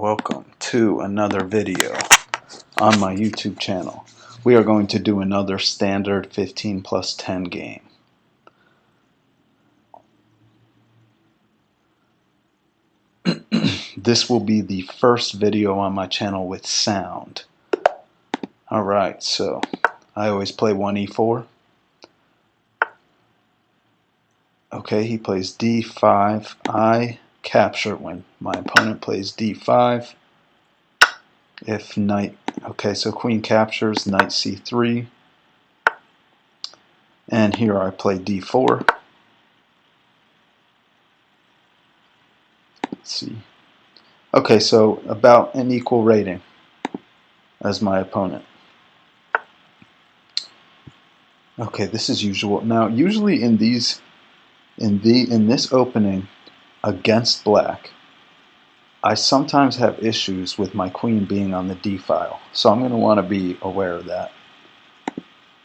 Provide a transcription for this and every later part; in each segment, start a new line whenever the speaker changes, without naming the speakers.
Welcome to another video on my YouTube channel. We are going to do another standard 15 plus 10 game. This will be the first video on my channel with sound. Alright, so I always play 1e4. Okay, he plays d5. I capture when my opponent plays d5. If knight, okay, so queen captures, knight c3. And here I play d4. Let's see. Okay, so about an equal rating as my opponent. Okay, this is usual. Now, usually in this opening against black, I sometimes have issues with my queen being on the d file, so I'm going to want to be aware of that.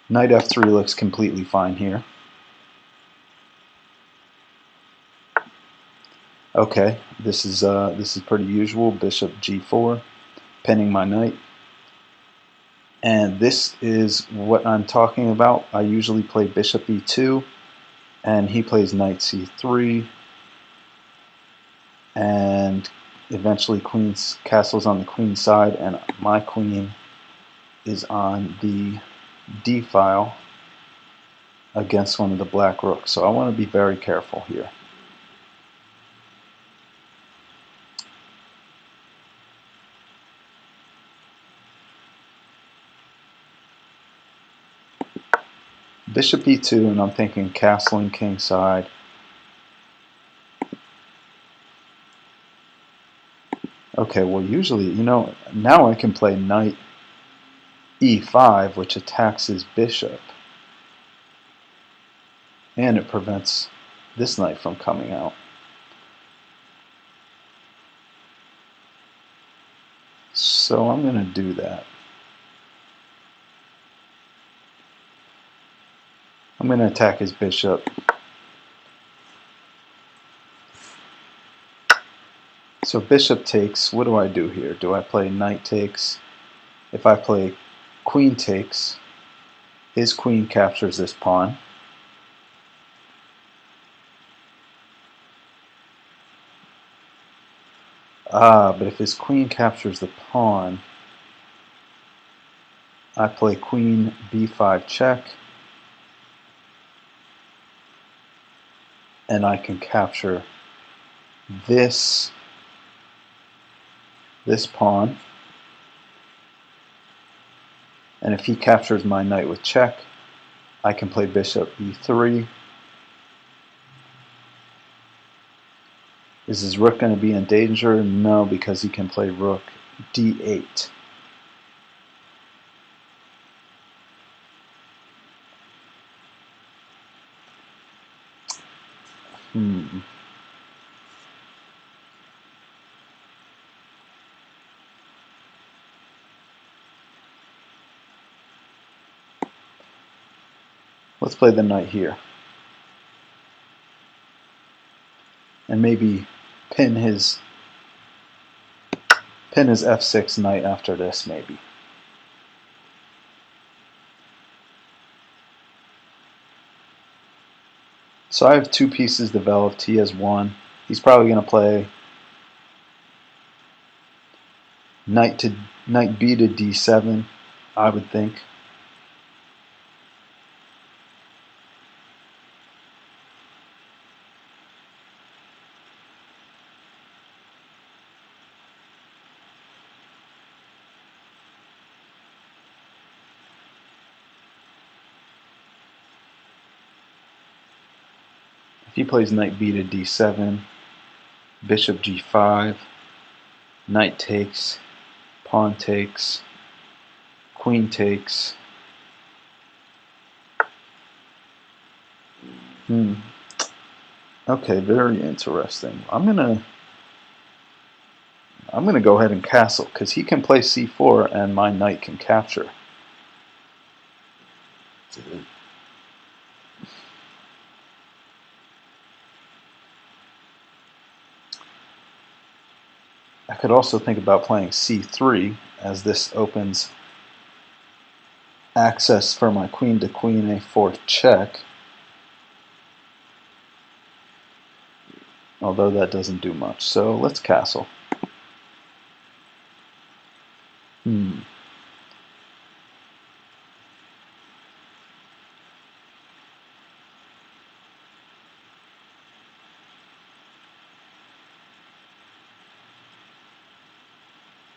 Knight f3 looks completely fine here. Okay, this is pretty usual. Bishop g4, pinning my knight. And this is what I'm talking about. I usually play bishop e2, and he plays knight c3, and eventually queen's castle's on the queen side, and my queen is on the d file against one of the black rooks. So I want to be very careful here. Bishop e2, and I'm thinking castling king side. Okay, well usually, now I can play knight e5, which attacks his bishop, and it prevents this knight from coming out. So I'm going to do that. I'm going to attack his bishop. So bishop takes. What do I do here? Do I play knight takes? If I play queen takes, his queen captures this pawn. But if his queen captures the pawn, I play queen b5 check, and I can capture this pawn. And if he captures my knight with check, I can play bishop e3. Is his rook going to be in danger? No, because he can play rook d8. Let's play the knight here. And maybe pin his f6 knight after this, maybe. So I have two pieces developed. He has one. He's probably going to play knight b to d7, I would think. If he plays knight b to d7, bishop g5, knight takes, pawn takes, queen takes. Okay, very interesting. I'm gonna go ahead and castle, because he can play c4 and my knight can capture. I could also think about playing c3, as this opens access for my queen to queen a4 check, although that doesn't do much. So let's castle.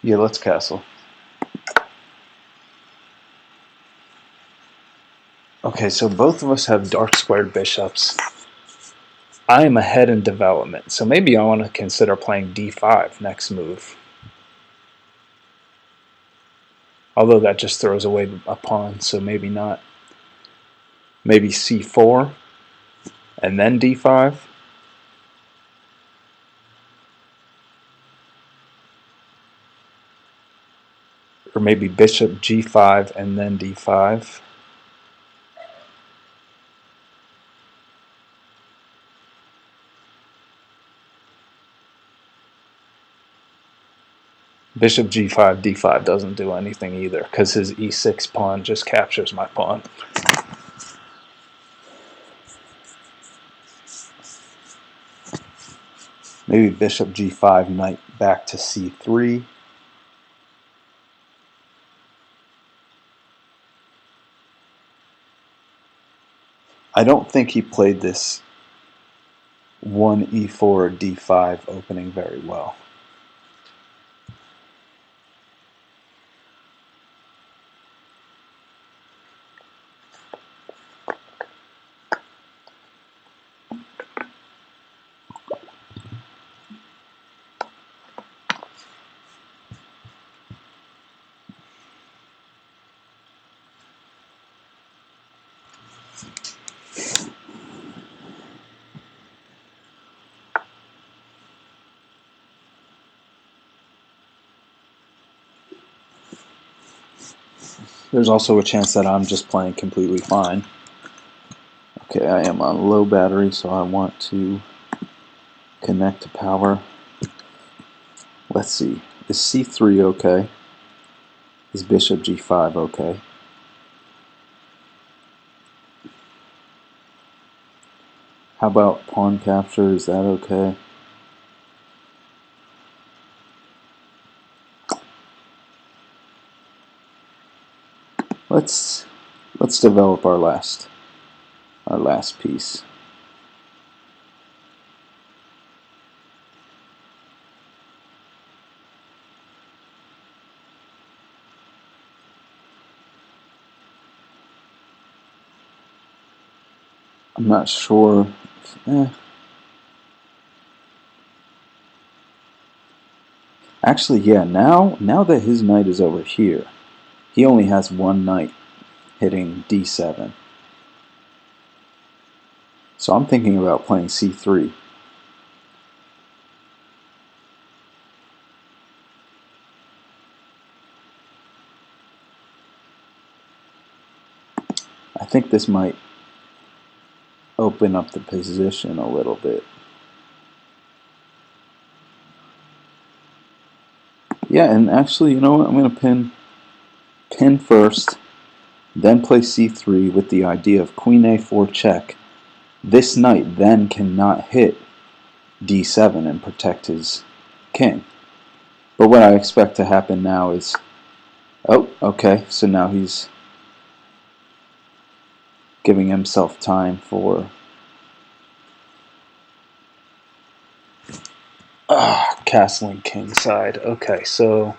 Yeah, let's castle. Okay, so both of us have dark squared bishops. I am ahead in development, so maybe I want to consider playing d5 next move. Although that just throws away a pawn, so maybe not. Maybe c4 and then d5. Or maybe bishop g5 and then d5. Bishop g5, d5 doesn't do anything either, because his e6 pawn just captures my pawn. Maybe bishop g5, knight back to c3. I don't think he played this 1e4 d5 opening very well. There's also a chance that I'm just playing completely fine. Okay, I am on low battery, so I want to connect to power. Let's see. Is c3 okay? Is bishop g5 okay? How about pawn capture? Is that okay? Let's develop our last piece. I'm not sure. Actually, yeah, now that his knight is over here, he only has one knight hitting d7. So I'm thinking about playing c3. I think this might open up the position a little bit. Yeah, and actually, you know what? I'm going to pin first, then play c3 with the idea of queen a4 check. This knight then cannot hit d7 and protect his king. But what I expect to happen now is, oh, okay, so now he's giving himself time for castling kingside. Okay, so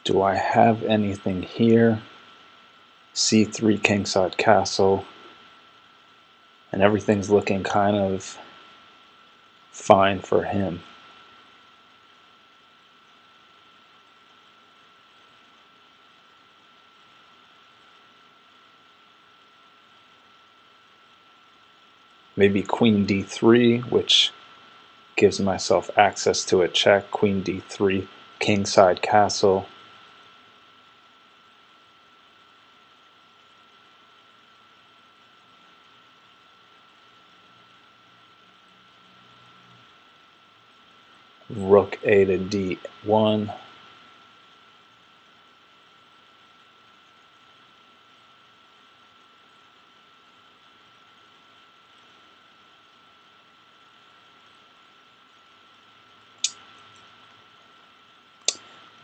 do I have anything here? c3 kingside castle, and everything's looking kind of fine for him. maybe queen d3, which gives myself access to a check. Queen d3, kingside castle. Rook a to d1.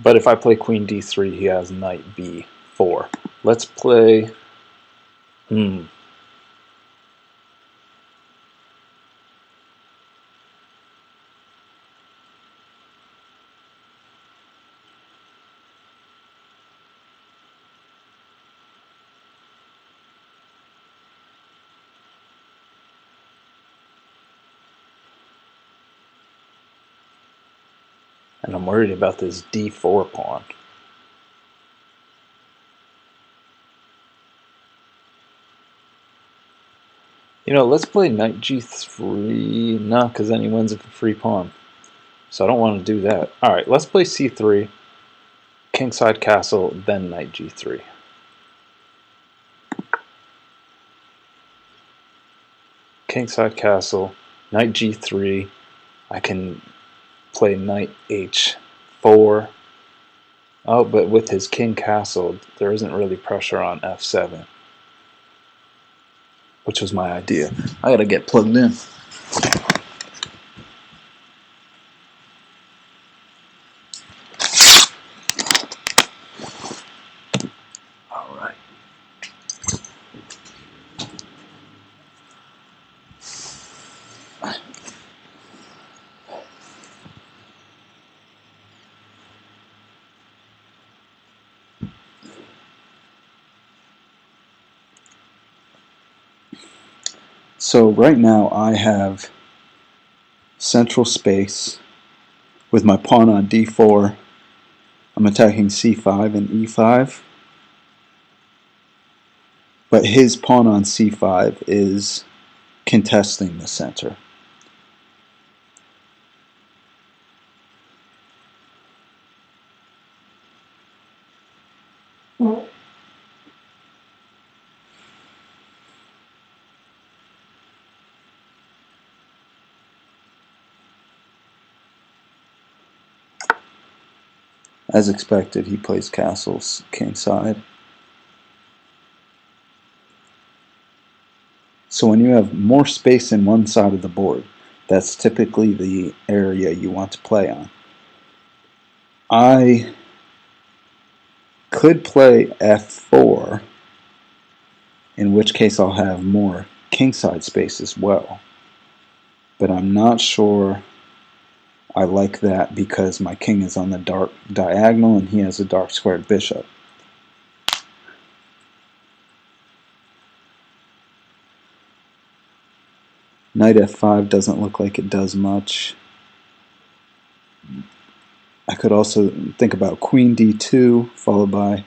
But if I play queen d3, he has knight b4. Let's play... And I'm worried about this d4 pawn. You know, let's play knight g3. No, because then he wins a free pawn. So I don't want to do that. Alright, let's play c3, kingside castle, then knight g3. Kingside castle, knight g3. I can play knight h4. Oh, but with his king castle, there isn't really pressure on f7. Which was my idea. I gotta get plugged in. Alright. So right now I have central space with my pawn on d4. I'm attacking c5 and e5. But his pawn on c5 is contesting the center. As expected, he plays castles kingside. So when you have more space in one side of the board, that's typically the area you want to play on. I could play f4, in which case I'll have more kingside space as well. But I'm not sure I like that because my king is on the dark diagonal and he has a dark squared bishop. Knight f5 doesn't look like it does much. I could also think about queen d2 followed by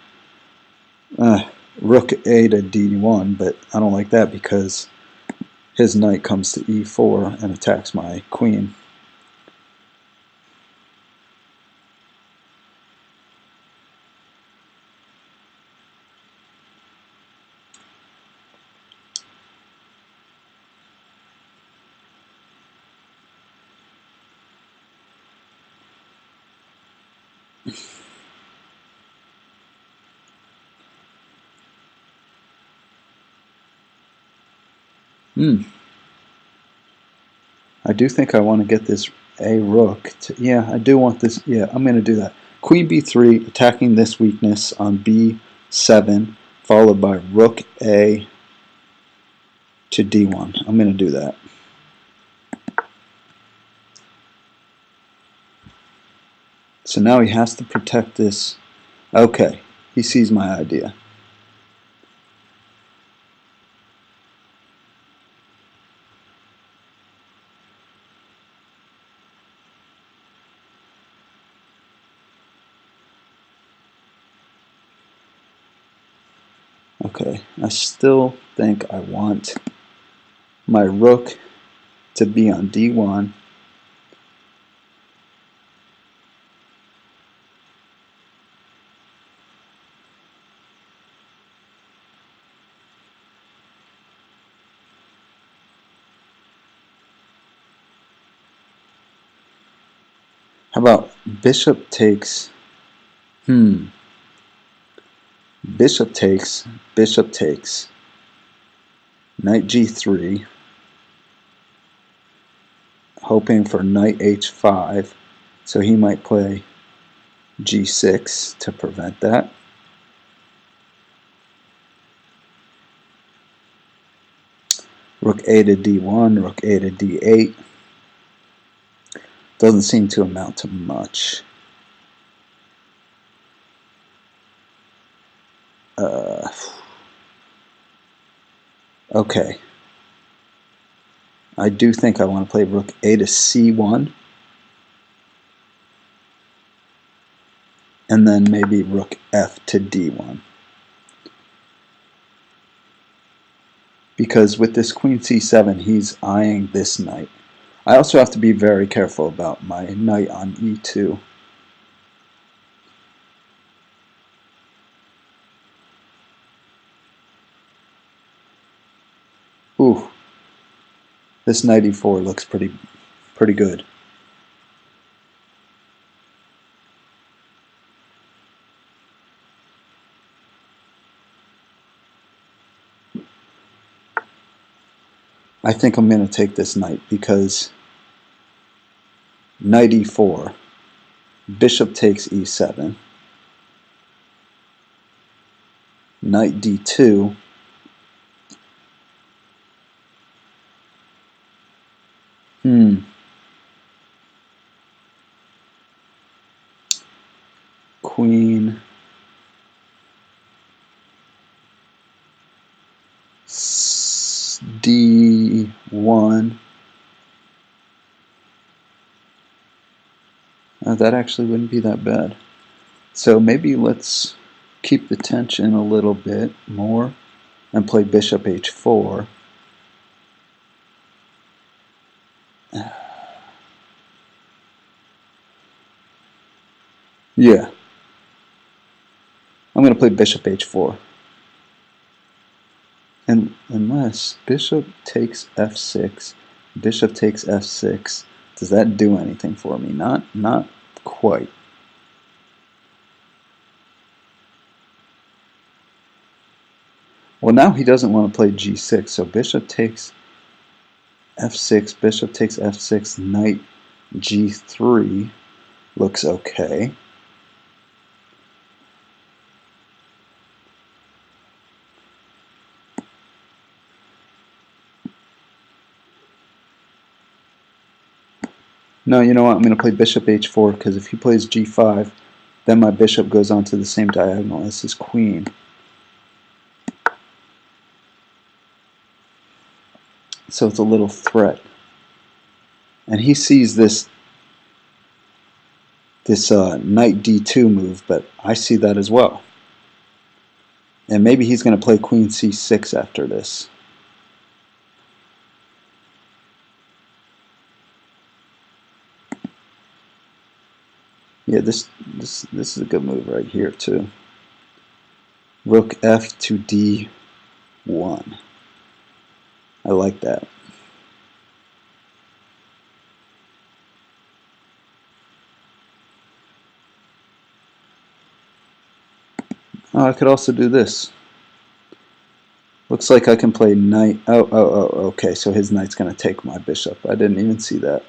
rook a to d1, but I don't like that because his knight comes to e4 and attacks my queen. I do think I want to get this a rook. Yeah, I do want this. Yeah, I'm going to do that. Queen b3, attacking this weakness on b7, followed by rook a to d1. I'm going to do that. So now he has to protect this. Okay, he sees my idea. Okay, I still think I want my rook to be on d1. How about bishop takes, bishop takes, bishop takes, knight g3, hoping for knight h5, so he might play g6 to prevent that. Rook a to d1, rook a to d8. Doesn't seem to amount to much. Okay. I do think I want to play rook a to c1. And then maybe rook f to d1. Because with this queen c7, he's eyeing this knight. I also have to be very careful about my knight on e2. Ooh, this knight e4 looks pretty good. I think I'm going to take this knight because knight e4, bishop takes e7, knight d2, queen d1. That actually wouldn't be that bad. So maybe let's keep the tension a little bit more and play bishop h4. Yeah. I'm going to play bishop h4. And unless bishop takes f6, bishop takes f6, does that do anything for me? Not quite. Well, now he doesn't want to play g6, so bishop takes f6, bishop takes f6, knight g3 looks okay. No, you know what? I'm going to play bishop h4 because if he plays g5, then my bishop goes onto the same diagonal as his queen. So it's a little threat. And he sees this knight d2 move, but I see that as well. And maybe he's going to play queen c6 after this. Yeah, this is a good move right here too. Rook f to d1. I like that. Oh, I could also do this. Looks like I can play knight. Oh, okay, so his knight's going to take my bishop. I didn't even see that.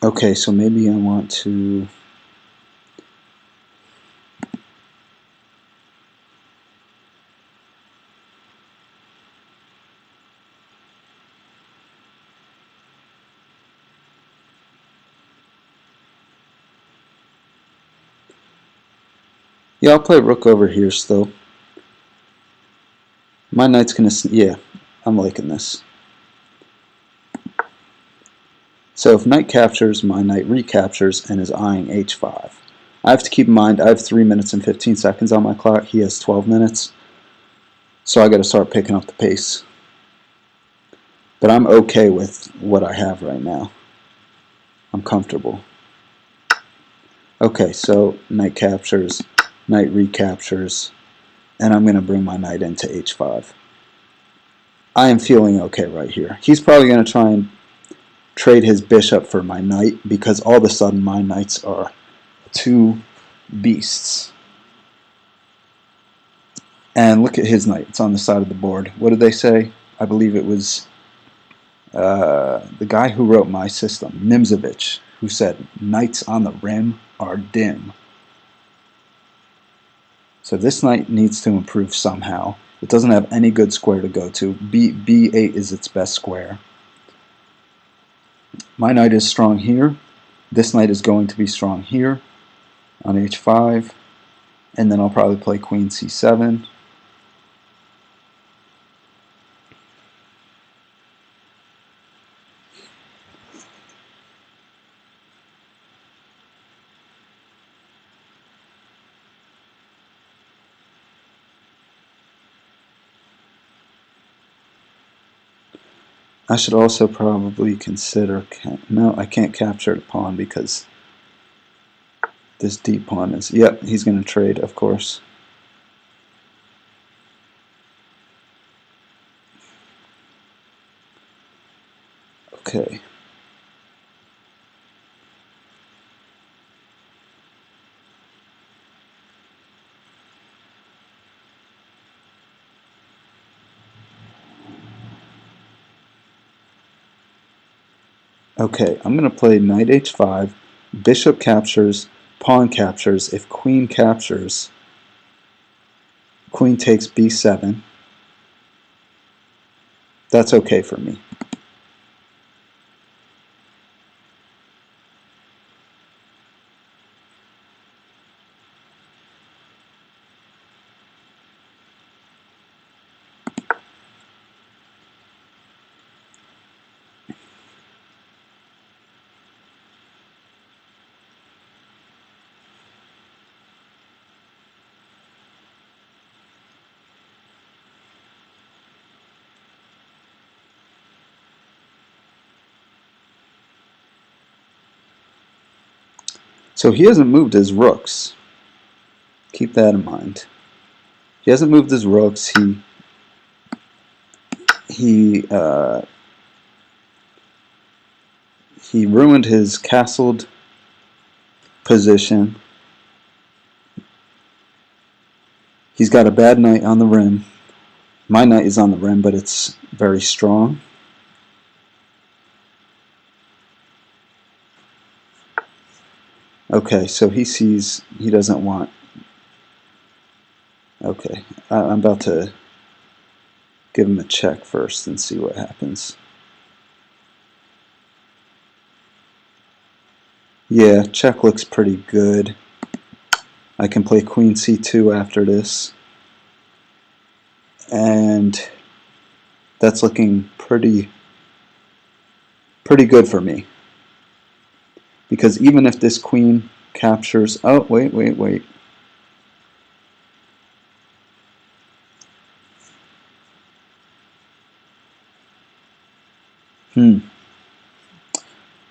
Okay, so maybe I want to... Yeah, I'll play rook over here still. My knight's gonna... Yeah, I'm liking this. So if knight captures, my knight recaptures and is eyeing h5. I have to keep in mind I have 3 minutes and 15 seconds on my clock. He has 12 minutes. So I got to start picking up the pace. But I'm okay with what I have right now. I'm comfortable. Okay, so knight captures, knight recaptures, and I'm going to bring my knight into h5. I am feeling okay right here. He's probably going to try and trade his bishop for my knight because all of a sudden my knights are two beasts. And look at his knight. It's on the side of the board. What did they say? I believe it was the guy who wrote my system, Nimzovich, who said, "Knights on the rim are dim." So this knight needs to improve somehow. It doesn't have any good square to go to. B8 is its best square. My knight is strong here. This knight is going to be strong here on h5. And then I'll probably play queen c7. I should also probably consider... No, I can't capture the pawn because this d pawn is... Yep, he's going to trade, of course. Okay. Okay, I'm going to play knight h5, bishop captures, pawn captures. If queen captures, queen takes b7. That's okay for me. So he hasn't moved his rooks. Keep that in mind. He hasn't moved his rooks. He ruined his castled position. He's got a bad knight on the rim. My knight is on the rim, but it's very strong. Okay, so he sees he doesn't want... Okay, I'm about to give him a check first and see what happens. Yeah, check looks pretty good. I can play queen c2 after this. And that's looking pretty good for me. Because even if this queen captures... Oh, wait.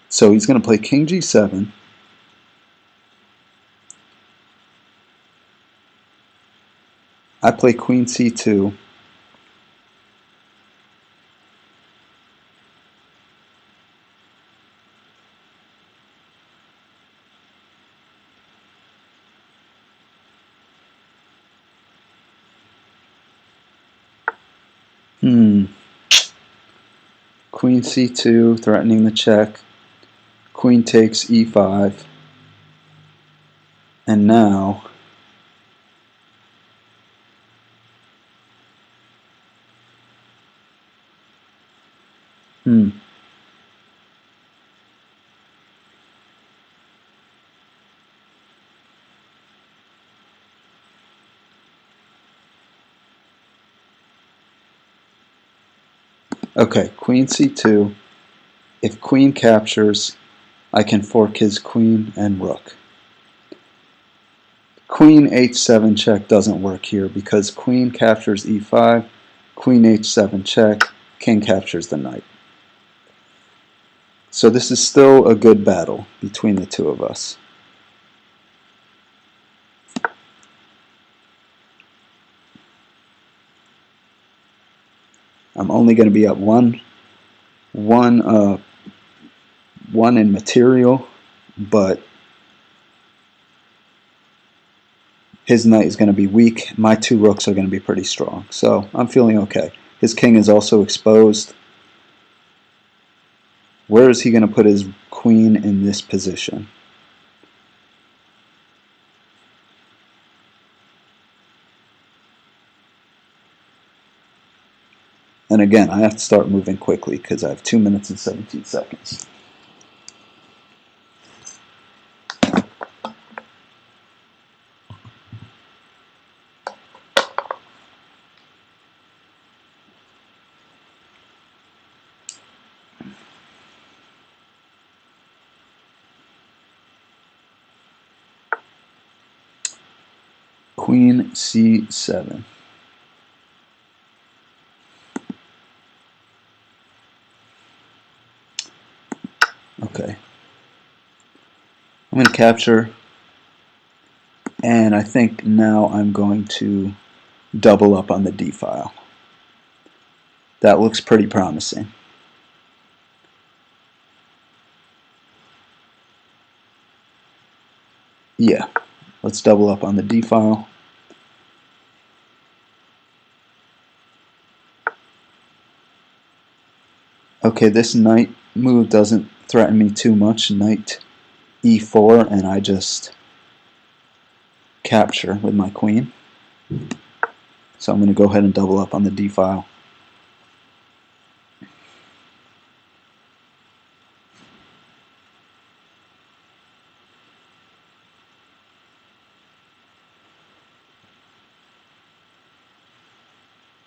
So he's going to play king g7. I play queen c2. Queen c2, threatening the check. Queen takes e5. And now... Okay, queen c2. If queen captures, I can fork his queen and rook. Queen h7 check doesn't work here because queen captures e5, queen h7 check, king captures the knight. So this is still a good battle between the two of us. I'm only going to be up one in material, but his knight is going to be weak. My two rooks are going to be pretty strong, so I'm feeling okay. His king is also exposed. Where is he going to put his queen in this position? And again, I have to start moving quickly because I have 2 minutes and 17 seconds. Queen c7. Okay. I'm going to capture, and I think now I'm going to double up on the d file. That looks pretty promising. Yeah, let's double up on the d file. Okay, this knight move doesn't threaten me too much. Knight e4, and I just capture with my queen. So I'm going to go ahead and double up on the d file.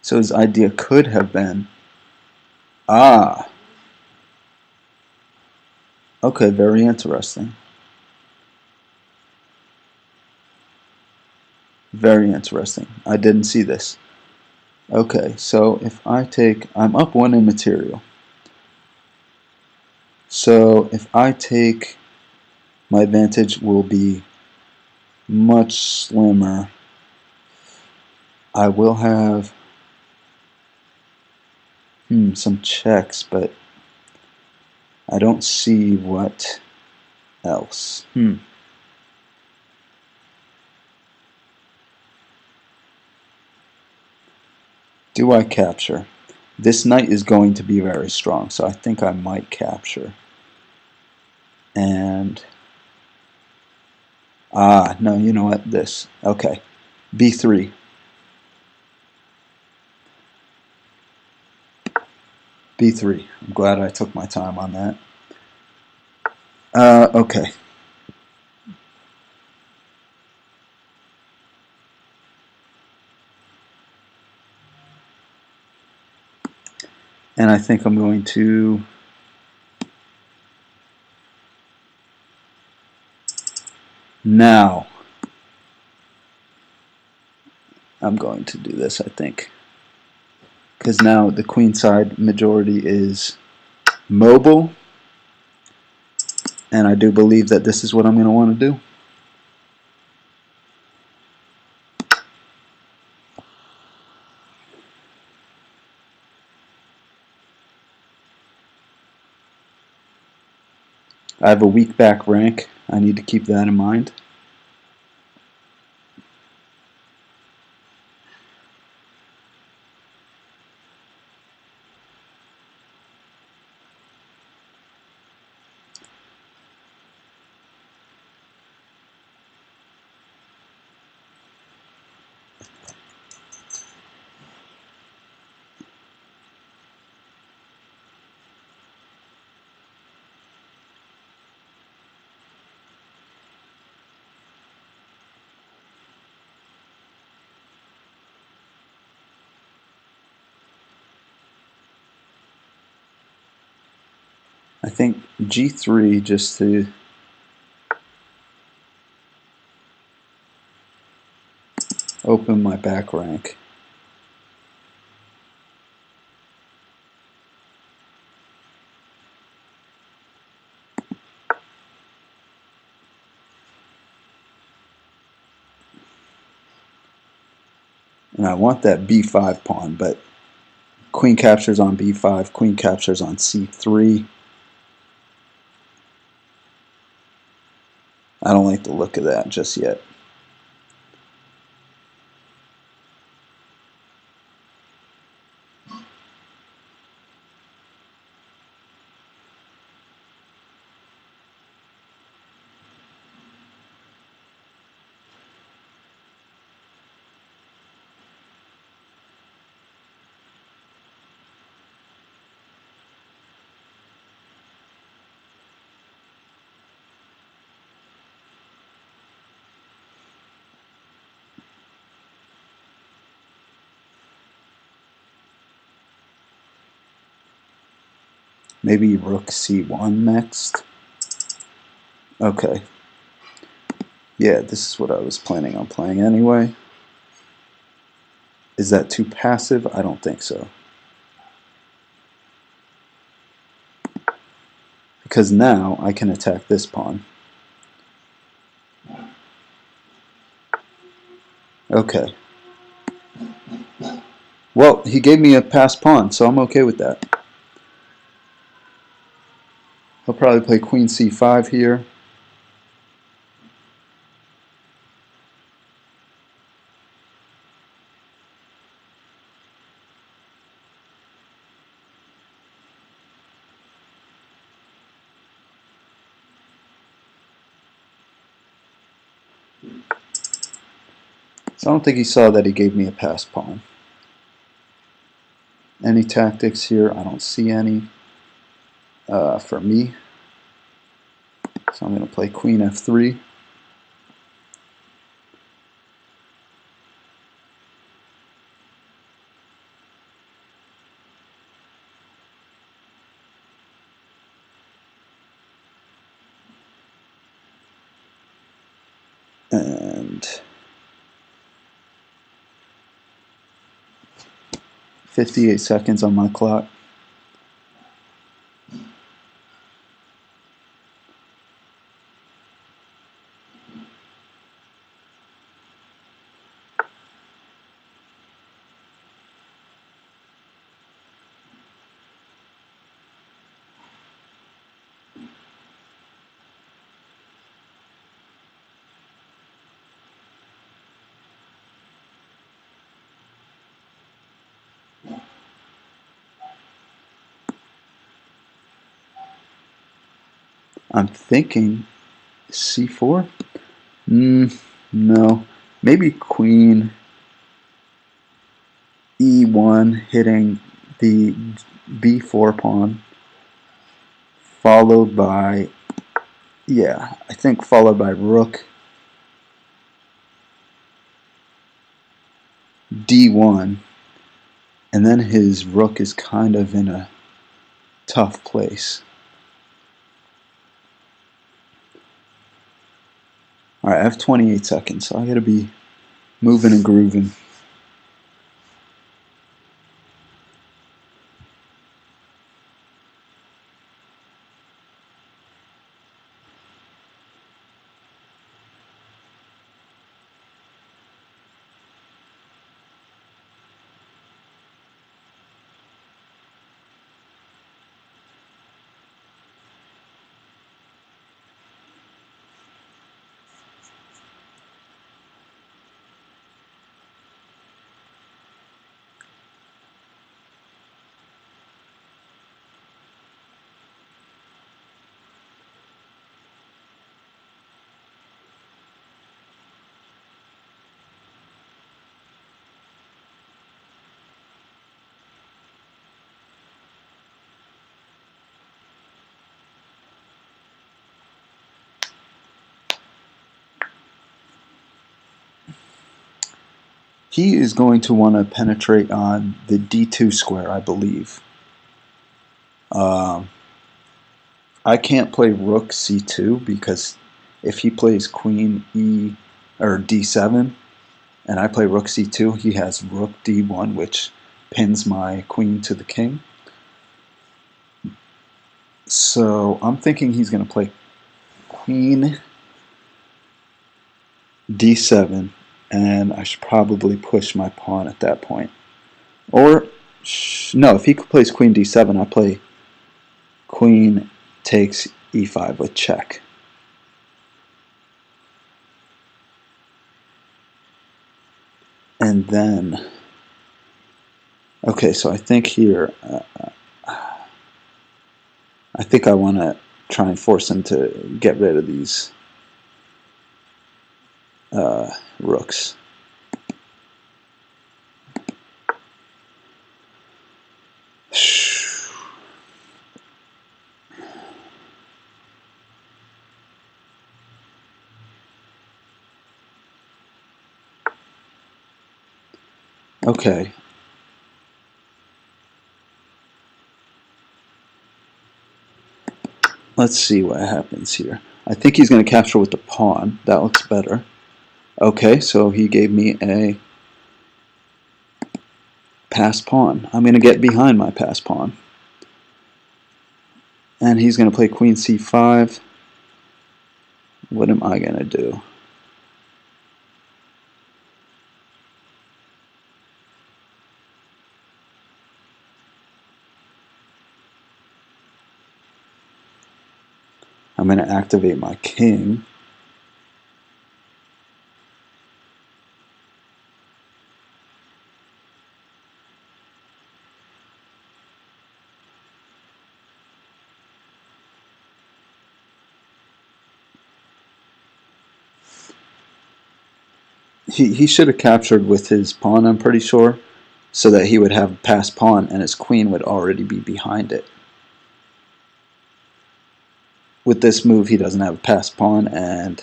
So his idea could have been, okay, very interesting. Very interesting. I didn't see this. Okay, so if I take, I'm up one in material. So if I take, my advantage will be much slimmer. I will have some checks, but I don't see what else. Do I capture? This knight is going to be very strong, so I think I might capture. And, no, you know what? This. Okay. b3. b3. I'm glad I took my time on that. Okay. And I think I'm going to now I'm going to do this, I think, because now the queenside majority is mobile, and I do believe that this is what I'm going to want to do. I have a weak back rank. I need to keep that in mind. I think g3 just to open my back rank. And I want that b5 pawn, but queen captures on b5, queen captures on c3. I don't like the look of that just yet. Maybe rook c1 next. Okay. Yeah, this is what I was planning on playing anyway. Is that too passive? I don't think so. Because now I can attack this pawn. Okay. Well, he gave me a passed pawn, so I'm okay with that. He'll probably play queen c5 here. So I don't think he saw that he gave me a passed pawn. Any tactics here? I don't see any for me. So I'm going to play queen f3. And 58 seconds on my clock. I'm thinking c4? No. Maybe queen e1 hitting the b4 pawn, followed by, yeah, I think followed by rook d1, and then his rook is kind of in a tough place. Alright, I have 28 seconds, so I gotta be moving and grooving. He is going to want to penetrate on the d2 square, I believe. I can't play rook c2 because if he plays queen e or d7 and I play rook c2, he has rook d1, which pins my queen to the king. So I'm thinking he's going to play queen d7, and I should probably push my pawn at that point. Or, no, if he plays queen d7, I play queen takes e5 with check. And then, okay, so I think here, I think I want to try and force him to get rid of these rooks. Okay. Let's see what happens here. I think he's going to capture with the pawn. That looks better. Okay, so he gave me a passed pawn. I'm going to get behind my passed pawn. And he's going to play queen c5. What am I going to do? I'm going to activate my king. He should have captured with his pawn, I'm pretty sure, so that he would have a passed pawn and his queen would already be behind it. With this move, he doesn't have a passed pawn, and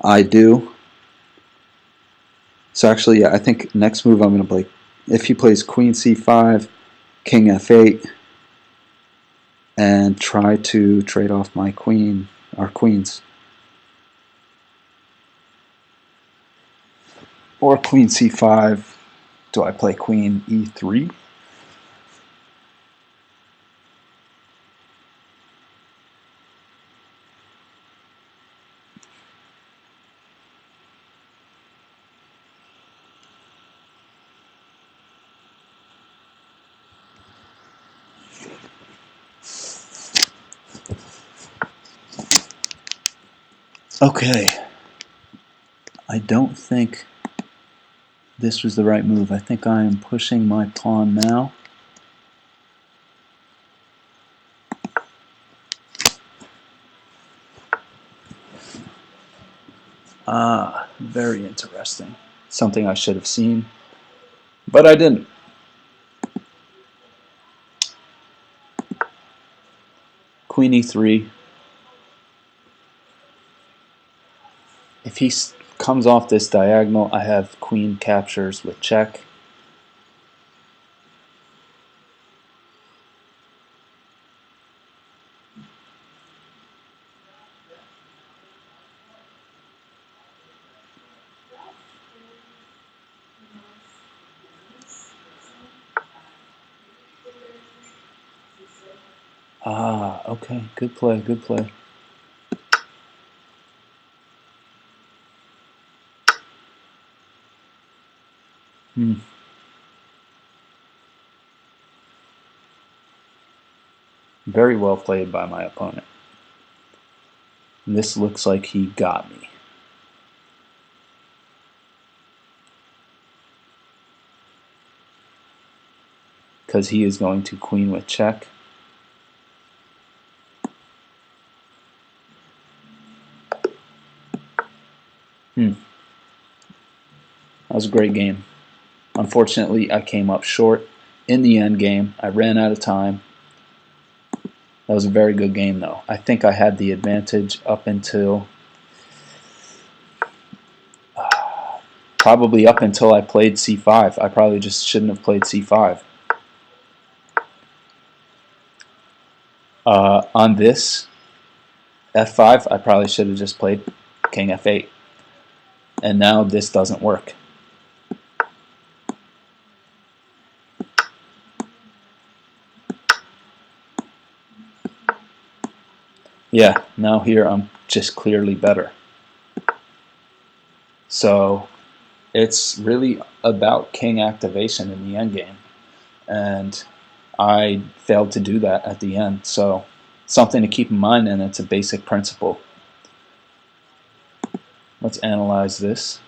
I do. So actually, yeah, I think next move I'm going to play, if he plays queen c5, king f8, and try to trade off my queen, our queens. Or queen c5, do I play queen e3? Okay, I don't think this was the right move. I think I am pushing my pawn now. Ah, very interesting. Something I should have seen, but I didn't. Queen e3. If he comes off this diagonal, I have queen captures with check. Ah, okay, good play, good play. Very well played by my opponent. And this looks like he got me. Because he is going to queen with check. That was a great game. Unfortunately, I came up short in the end game. I ran out of time. That was a very good game, though. I think I had the advantage up until probably up until I played c5. I probably just shouldn't have played c5. On this f5, I probably should have just played king f8. And now this doesn't work. Yeah, now here I'm just clearly better. So it's really about king activation in the endgame. And I failed to do that at the end. So something to keep in mind, and it's a basic principle. Let's analyze this.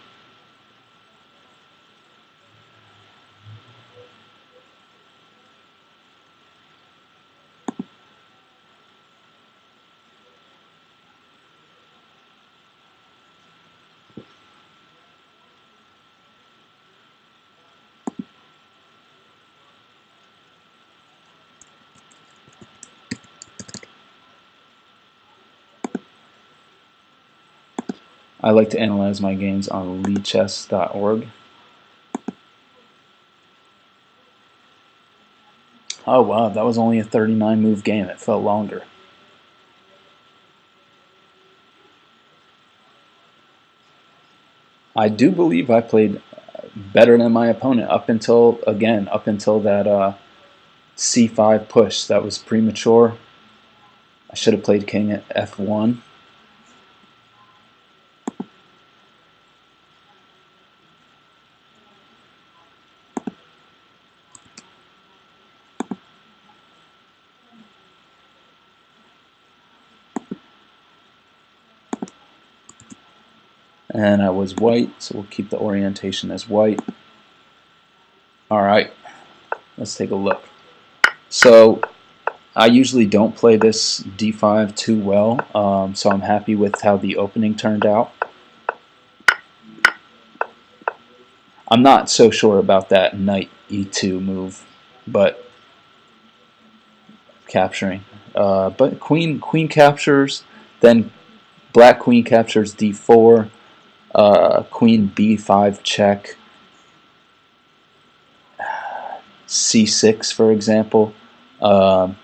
I like to analyze my games on leechess.org. Oh wow, that was only a 39 move game. It felt longer. I do believe I played better than my opponent up until that c5 push. That was premature. I should have played king at f1. And I was white, so we'll keep the orientation as white. Alright, let's take a look. So I usually don't play this d5 too well, so I'm happy with how the opening turned out. I'm not so sure about that knight e2 move, but capturing. But queen captures, then black queen captures d4, queen b5 check, c6 for example. I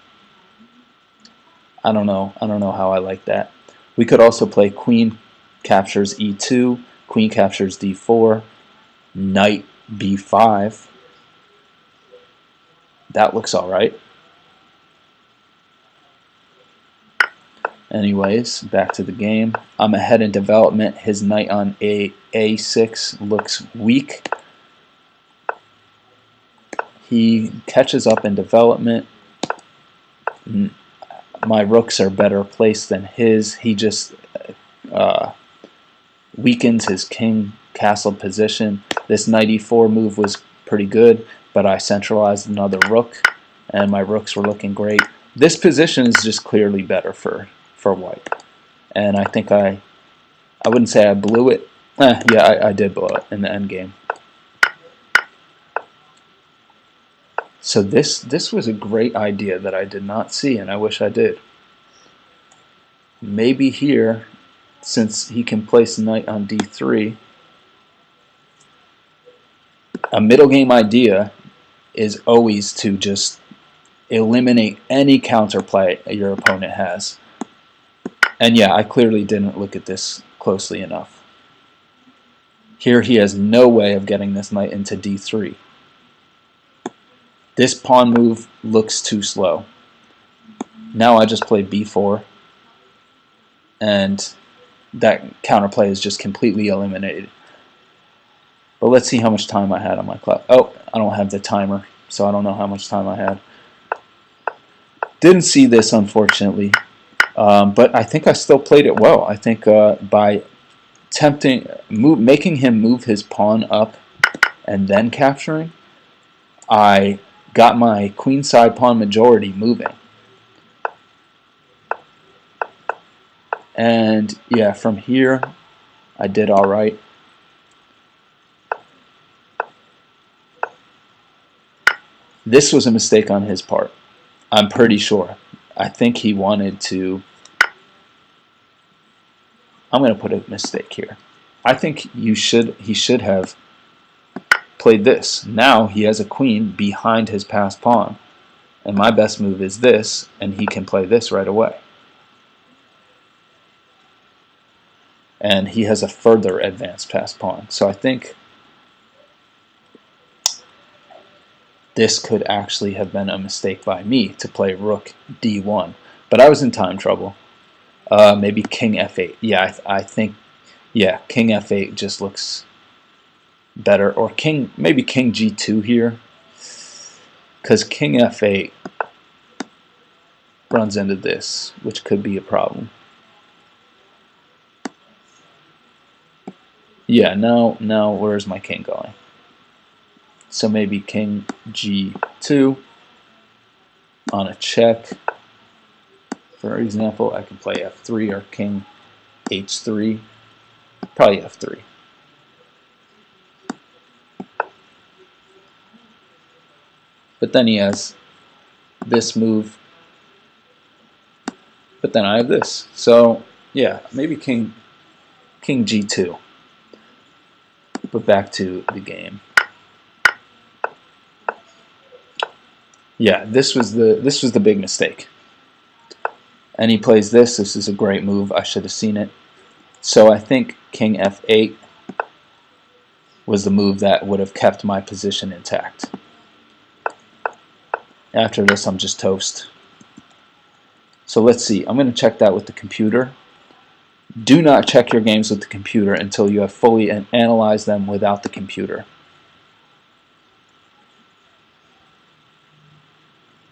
don't know how I like that. We could also play queen captures e2, queen captures d4, knight b5. That looks alright. Anyways, back to the game. I'm ahead in development. His knight on a6 looks weak. He catches up in development. My rooks are better placed than his. He just weakens his king castle position. This knight e4 move was pretty good, but I centralized another rook, and my rooks were looking great. This position is just clearly better for white. And I think I wouldn't say I blew it. Yeah, I did blow it in the end game. So this was a great idea that I did not see, and I wish I did. Maybe here, since he can place knight on d3, a middle game idea is always to just eliminate any counterplay your opponent has. And yeah, I clearly didn't look at this closely enough. Here he has no way of getting this knight into d3. This pawn move looks too slow. Now I just play b4, and that counterplay is just completely eliminated. But let's see how much time I had on my clock. Oh, I don't have the timer, so I don't know how much time I had. Didn't see this, unfortunately. But I think I still played it well. I think by making him move his pawn up and then capturing, I got my queenside pawn majority moving. And yeah, from here, I did all right. This was a mistake on his part. I'm pretty sure. I think he wanted to... I'm going to put a mistake here. I think he should have played this. Now he has a queen behind his passed pawn. And my best move is this, and he can play this right away. And he has a further advanced past pawn. So I think this could actually have been a mistake by me to play rook d1. But I was in time trouble. Maybe king f8. Yeah, I think, yeah, king f8 just looks better. Or maybe king g2 here. Because king f8 runs into this, which could be a problem. Yeah, now where's my king going? So maybe king g2 on a check. For example, I can play f3 or king h3. Probably f3. But then he has this move. But then I have this. So yeah, maybe king g2. But back to the game. Yeah, this was the big mistake. And he plays this. This is a great move. I should have seen it. So I think king f8 was the move that would have kept my position intact. After this, I'm just toast. So let's see. I'm going to check that with the computer. Do not check your games with the computer until you have fully analyzed them without the computer.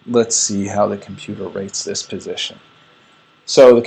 Let's see how the computer rates this position. So the